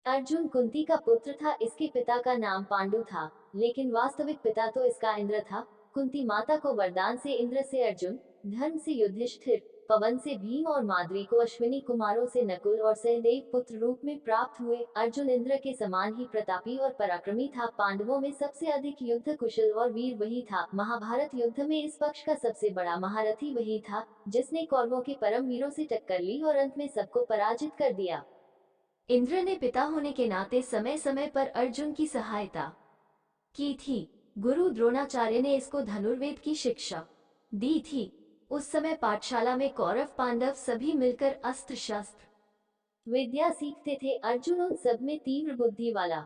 अर्जुन कुंती का पुत्र था। इसके पिता का नाम पांडु था, लेकिन वास्तविक पिता तो इसका इंद्र था। कुंती माता को वरदान से इंद्र से अर्जुन, धर्म से युधिष्ठिर, पवन से भीम और माद्री को अश्विनी कुमारों से नकुल और सहदेव पुत्र रूप में प्राप्त हुए। अर्जुन इंद्र के समान ही प्रतापी और पराक्रमी था। पांडवों में सबसे अधिक युद्ध कुशल और वीर वही था। महाभारत युद्ध में इस पक्ष का सबसे बड़ा महारथी वही था, जिसने कौरवों के परम वीरों से टक्कर ली और अंत में सबको पराजित कर दिया। इंद्र ने पिता होने के नाते समय समय पर अर्जुन की सहायता की थी। गुरु द्रोणाचार्य ने इसको धनुर्वेद की शिक्षा दी थी। उस समय पाठशाला में कौरव पांडव सभी मिलकर अस्त्र शस्त्र विद्या सीखते थे। अर्जुन उन सब में तीव्र बुद्धि वाला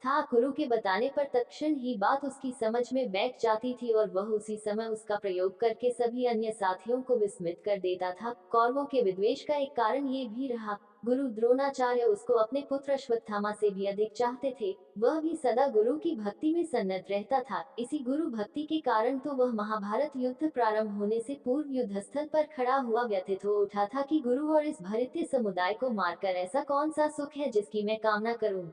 था। गुरु के बताने पर तत्क्षण ही बात उसकी समझ में बैठ जाती थी और वह उसी समय उसका प्रयोग करके सभी अन्य साथियों को विस्मित कर देता था। कौरवों के विद्वेष का एक कारण ये भी रहा, गुरु द्रोणाचार्य उसको अपने पुत्र अश्वत्थामा से भी अधिक चाहते थे। वह भी सदा गुरु की भक्ति में सन्नत रहता था। इसी गुरु भक्ति के कारण तो वह महाभारत युद्ध प्रारंभ होने से पूर्व युद्ध स्थल पर खड़ा हुआ व्यथित हो उठा था कि गुरु और इस भृत्य समुदाय को मारकर ऐसा कौन सा सुख है जिसकी मैं कामना करूं।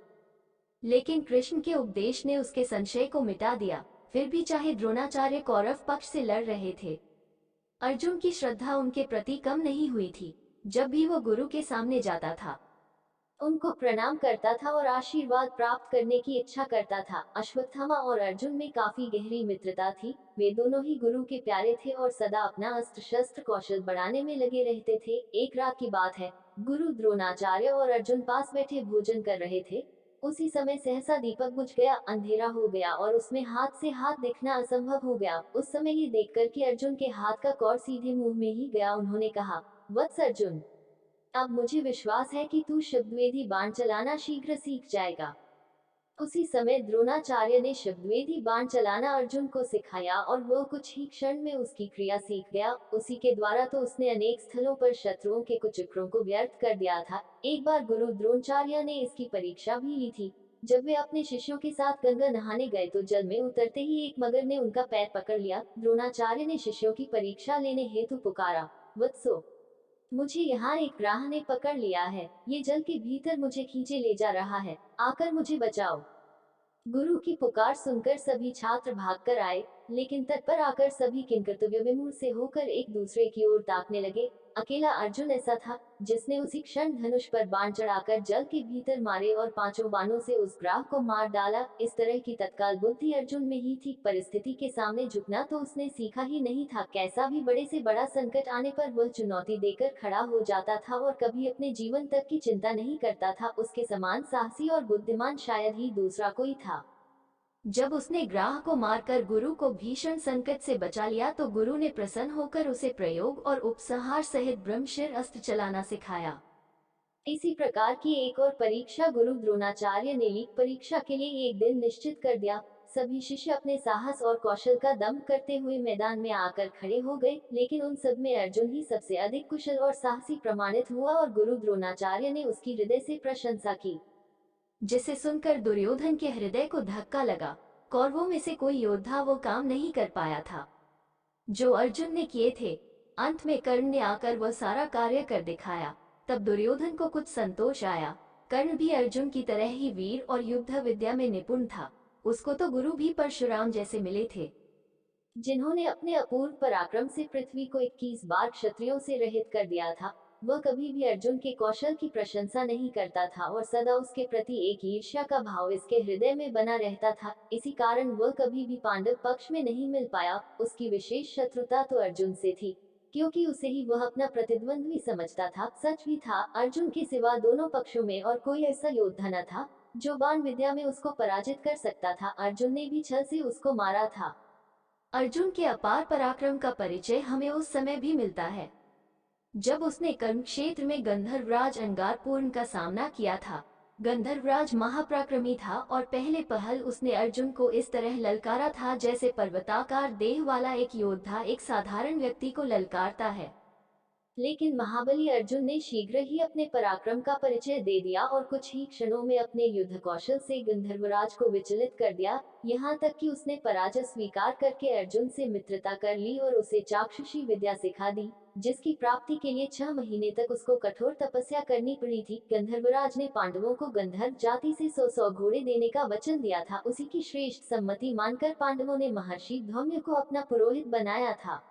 लेकिन कृष्ण के उपदेश ने उसके संशय को मिटा दिया। फिर भी चाहे द्रोणाचार्य कौरव पक्ष से लड़ रहे थे, अर्जुन की श्रद्धा उनके प्रति कम नहीं हुई थी। जब भी वह गुरु के सामने जाता था, उनको प्रणाम करता था और आशीर्वाद प्राप्त करने की इच्छा करता था। अश्वत्थामा और अर्जुन में काफी गहरी मित्रता थी। वे दोनों ही गुरु के प्यारे थे और सदा अपना अस्त्र शस्त्र कौशल बढ़ाने में लगे रहते थे। एक रात की बात है, गुरु द्रोणाचार्य और अर्जुन पास बैठे भोजन कर रहे थे। उसी समय सहसा दीपक बुझ गया, अंधेरा हो गया और उसमें हाथ से हाथ दिखना असंभव हो गया। उस समय ये देखकर कि अर्जुन के हाथ का कौर सीधे मुंह में ही गया, उन्होंने कहा, वत्स अर्जुन, अब मुझे विश्वास है कि तू शब्दवेदी बाण चलाना शीघ्र सीख जाएगा। उसी समय द्रोणाचार्य ने शब्दवेदी बाण चलाना अर्जुन को सिखाया और वह कुछ ही क्षण में उसकी क्रिया सीख गया। उसी के द्वारा तो उसने अनेक स्थलों पर शत्रुओं के कुचक्रों को व्यर्थ कर दिया था। एक बार गुरु द्रोणाचार्य ने इसकी परीक्षा भी ली थी। जब वे अपने शिष्यों के साथ गंगा नहाने गए तो जल में उतरते ही एक मगर ने उनका पैर पकड़ लिया। द्रोणाचार्य ने शिष्यों की परीक्षा लेने हेतु पुकारा, वत्सो, मुझे यहाँ एक ग्राह ने पकड़ लिया है। ये जल के भीतर मुझे खींचे ले जा रहा है, आकर मुझे बचाओ। गुरु की पुकार सुनकर सभी छात्र भागकर आए, लेकिन तट पर आकर सभी किंकर्तव्य विमूढ़ से होकर एक दूसरे की ओर ताकने लगे। अकेला अर्जुन ऐसा था जिसने उसी क्षण धनुष पर बाण चढ़ाकर जल के भीतर मारे और पांचों बाणों से उस ग्राह को मार डाला। इस तरह की तत्काल बुद्धि अर्जुन में ही थी। परिस्थिति के सामने झुकना तो उसने सीखा ही नहीं था। कैसा भी बड़े से बड़ा संकट आने पर वह चुनौती देकर खड़ा हो जाता था और कभी अपने जीवन तक की चिंता नहीं करता था। उसके समान साहसी और बुद्धिमान शायद ही दूसरा कोई था। जब उसने ग्राह को मारकर गुरु को भीषण संकट से बचा लिया तो गुरु ने प्रसन्न होकर उसे प्रयोग और उपसंहार सहित ब्रह्मशिर अस्त्र चलाना सिखाया। इसी प्रकार की एक और परीक्षा गुरु द्रोणाचार्य ने ली। परीक्षा के लिए एक दिन निश्चित कर दिया। सभी शिष्य अपने साहस और कौशल का दम करते हुए मैदान में आकर खड़े हो गए, लेकिन उन सब में अर्जुन ही सबसे अधिक कुशल और साहसी प्रमाणित हुआ और गुरु द्रोणाचार्य ने उसकी हृदय से प्रशंसा की, जिसे सुनकर दुर्योधन के हृदय को धक्का लगा। कौरवों में से कोई योद्धा वो काम नहीं कर पाया था जो अर्जुन ने किए थे। अंत में कर्ण ने आकर वह सारा कार्य कर दिखाया। तब दुर्योधन को कुछ संतोष आया। कर्ण भी अर्जुन की तरह ही वीर और युद्ध विद्या में निपुण था। उसको तो गुरु भी परशुराम जैसे मिले थे, जिन्होंने अपने अपूर्व पराक्रम से पृथ्वी को 21 बार क्षत्रियों से रहित कर दिया था। वह कभी भी अर्जुन के कौशल की प्रशंसा नहीं करता था और सदा उसके प्रति एक ईर्ष्या का भाव इसके हृदय में बना रहता था। इसी कारण वह कभी भी पांडव पक्ष में नहीं मिल पाया। उसकी विशेष शत्रुता तो अर्जुन से थी, क्योंकि उसे ही वह अपना प्रतिद्वंद्वी समझता था। सच भी था, अर्जुन के सिवा दोनों पक्षों में और कोई ऐसा योद्धा न था जो बाण विद्या में उसको पराजित कर सकता था। अर्जुन ने भी छल से उसको मारा था। अर्जुन के अपार पराक्रम का परिचय हमें उस समय भी मिलता है जब उसने कर्म क्षेत्र में गंधर्वराज अंगारपूर्ण का सामना किया था। गंधर्वराज महापराक्रमी था और पहले पहल उसने अर्जुन को इस तरह ललकारा था जैसे पर्वताकार देह वाला एक योद्धा एक साधारण व्यक्ति को ललकारता है। लेकिन महाबली अर्जुन ने शीघ्र ही अपने पराक्रम का परिचय दे दिया और कुछ ही क्षणों में अपने युद्ध कौशल से गंधर्वराज को विचलित कर दिया। यहाँ तक कि उसने पराजय स्वीकार करके अर्जुन से मित्रता कर ली और उसे चाक्षुषी विद्या सिखा दी, जिसकी प्राप्ति के लिए 6 महीने तक उसको कठोर तपस्या करनी पड़ी थी। गंधर्वराज ने पांडवों को गंधर्व जाति से 100 घोड़े देने का वचन दिया था। उसी की श्रेष्ठ सम्मति मानकर पांडवों ने महर्षि धौम्य को अपना पुरोहित बनाया था।